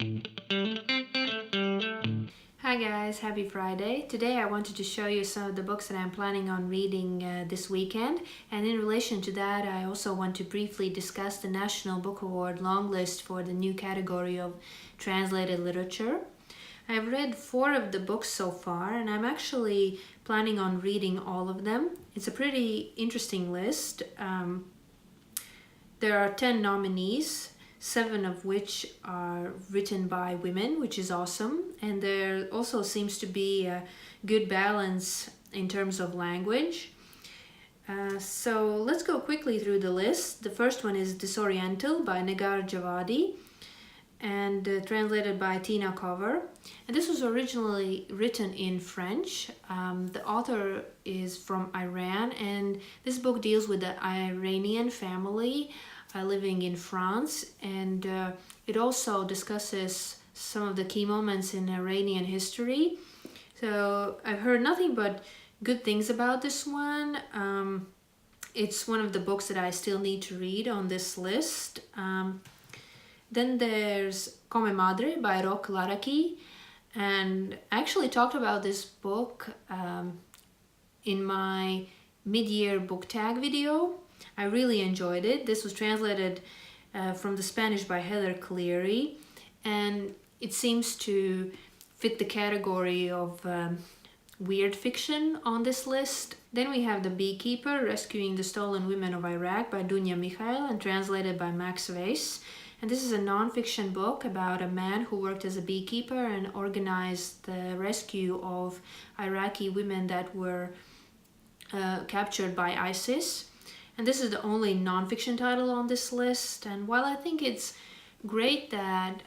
Hi guys, happy Friday. Today I wanted to show you some of the books that I'm planning on reading this weekend, and in relation to that I also want to briefly discuss the National Book Award Longlist for the new category of translated literature. I've read 4 of the books so far, and I'm actually planning on reading all of them. It's a pretty interesting list. There are 10 nominees, 7 of which are written by women, which is awesome. And there also seems to be a good balance in terms of language. So let's go quickly through the list. The first one is Disoriental by Negar Javadi and translated by Tina Cover. And this was originally written in French. The author is from Iran, and this book deals with the Iranian family living in France, and it also discusses some of the key moments in Iranian history. So I've heard nothing but good things about this one. It's one of the books that I still need to read on this list. Then there's Come Madre by Roque Laraki, and I actually talked about this book in my mid-year book tag video. I really enjoyed it. This was translated from the Spanish by Heather Cleary, and it seems to fit the category of weird fiction on this list. Then we have The Beekeeper, Rescuing the Stolen Women of Iraq by Dunya Mikhail and translated by Max Weiss. And this is a non-fiction book about a man who worked as a beekeeper and organized the rescue of Iraqi women that were captured by ISIS. And this is the only non-fiction title on this list. And while I think it's great that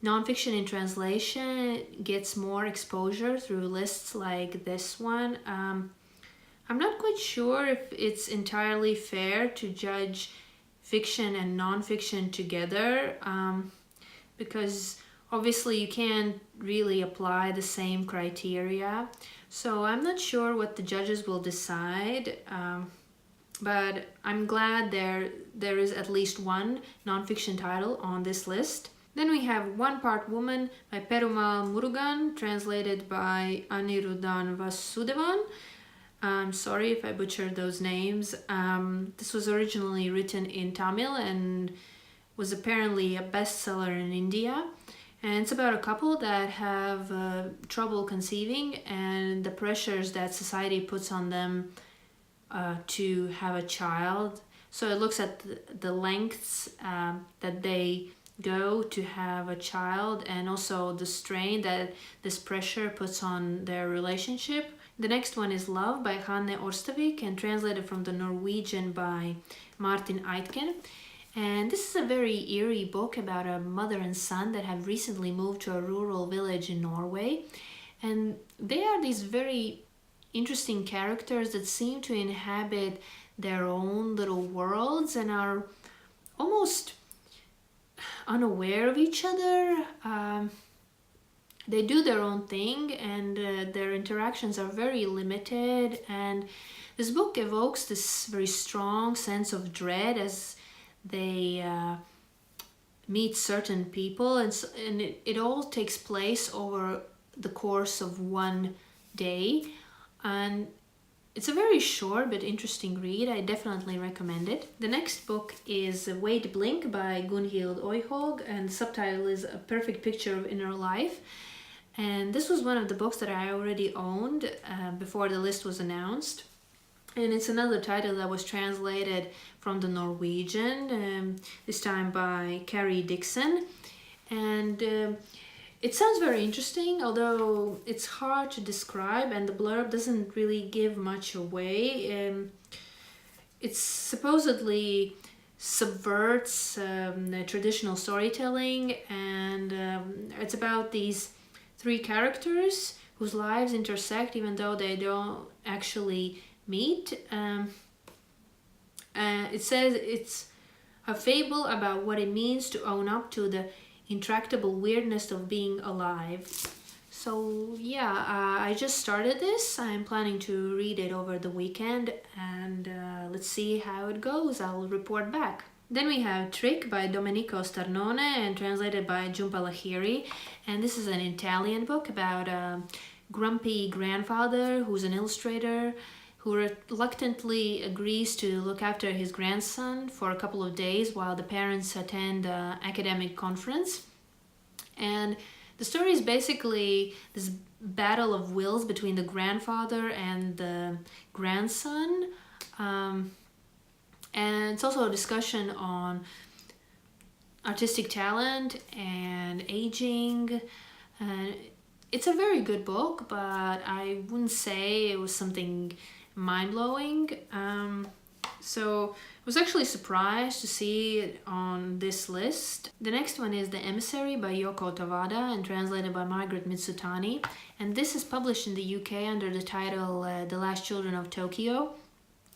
non-fiction in translation gets more exposure through lists like this one, I'm not quite sure if it's entirely fair to judge fiction and non-fiction together, because obviously you can't really apply the same criteria. So I'm not sure what the judges will decide, but I'm glad there is at least one non-fiction title on this list. Then we have One Part Woman by Perumal Murugan, translated by Anirudhan Vasudevan. I'm sorry if I butchered those names. This was originally written in Tamil and was apparently a bestseller in India. And it's about a couple that have trouble conceiving and the pressures that society puts on them to have a child. So it looks at the lengths that they go to have a child, and also the strain that this pressure puts on their relationship. The next one is Love by Hanne Orstavik and translated from the Norwegian by Martin Aitken. And this is a very eerie book about a mother and son that have recently moved to a rural village in Norway. And they are these very interesting characters that seem to inhabit their own little worlds and are almost unaware of each other. They do their own thing, and their interactions are very limited, and this book evokes this very strong sense of dread as they meet certain people, and it all takes place over the course of one day, and it's a very short but interesting read. I definitely recommend it. The next book is Wait Blink by Gunhild Øyhaug, and the subtitle is A Perfect Picture of Inner Life. And this was one of the books that I already owned before the list was announced. And it's another title that was translated from the Norwegian, this time by Carrie Dixon. And it sounds very interesting, although it's hard to describe and the blurb doesn't really give much away. It supposedly subverts traditional storytelling, and it's about these 3 characters whose lives intersect even though they don't actually meet. It says it's a fable about what it means to own up to the intractable weirdness of being alive. So yeah, I just started this. I'm planning to read it over the weekend, and let's see how it goes. I'll report back. Then we have Trick by Domenico Starnone and translated by Jhumpa Lahiri. And this is an Italian book about a grumpy grandfather who's an illustrator who reluctantly agrees to look after his grandson for a couple of days while the parents attend an academic conference. And the story is basically this battle of wills between the grandfather and the grandson. And it's also a discussion on artistic talent and aging. It's a very good book, but I wouldn't say it was something mind-blowing. So I was actually surprised to see it on this list. The next one is The Emissary by Yoko Tawada and translated by Margaret Mitsutani. And this is published in the UK under the title The Last Children of Tokyo.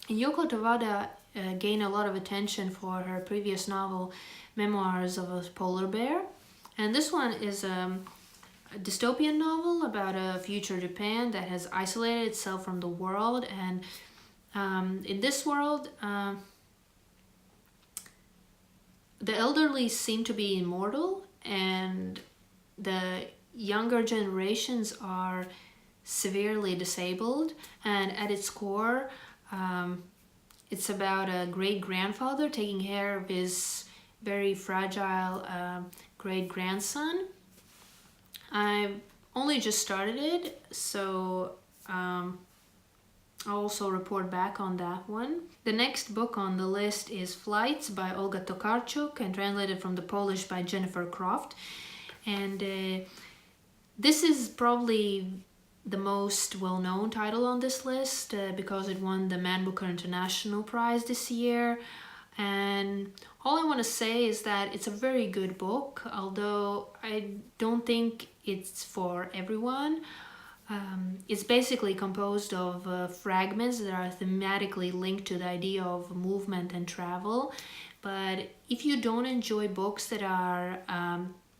And Yoko Tawada gained a lot of attention for her previous novel, Memoirs of a Polar Bear. And this one is a dystopian novel about a future Japan that has isolated itself from the world. And in this world, the elderly seem to be immortal, and the younger generations are severely disabled. And at its core, it's about a great-grandfather taking care of his very fragile great-grandson. I only just started it, so I'll also report back on that one. The next book on the list is Flights by Olga Tokarczuk and translated from the Polish by Jennifer Croft. And this is probably the most well-known title on this list because it won the Man Booker International Prize this year. And all I want to say is that it's a very good book, although I don't think it's for everyone. It's basically composed of fragments that are thematically linked to the idea of movement and travel. But if you don't enjoy books that are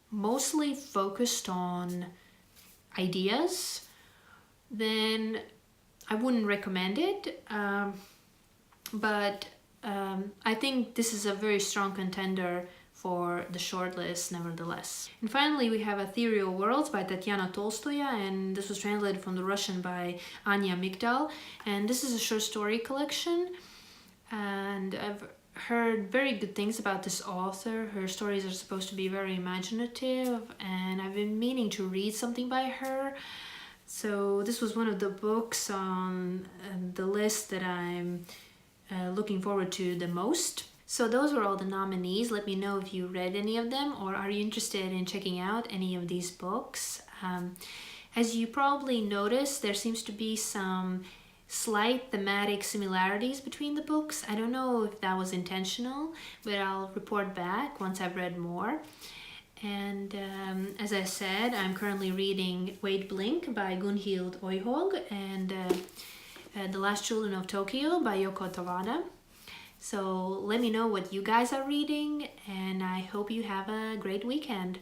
mostly focused on ideas, then I wouldn't recommend it. But I think this is a very strong contender for the shortlist nevertheless. And finally we have Ethereal Worlds by Tatiana Tolstoya, and this was translated from the Russian by Anya Migdal. And this is a short story collection, and I've heard very good things about this author. Her stories are supposed to be very imaginative, and I've been meaning to read something by her. So this was one of the books on the list that I'm looking forward to the most. So those were all the nominees. Let me know if you read any of them, or are you interested in checking out any of these books. As you probably noticed, there seems to be some slight thematic similarities between the books. I don't know if that was intentional, but I'll report back once I've read more. And as I said, I'm currently reading Wait Blink by Gunhild Øyhaug and The Last Children of Tokyo by Yoko Tawada. So let me know what you guys are reading, and I hope you have a great weekend.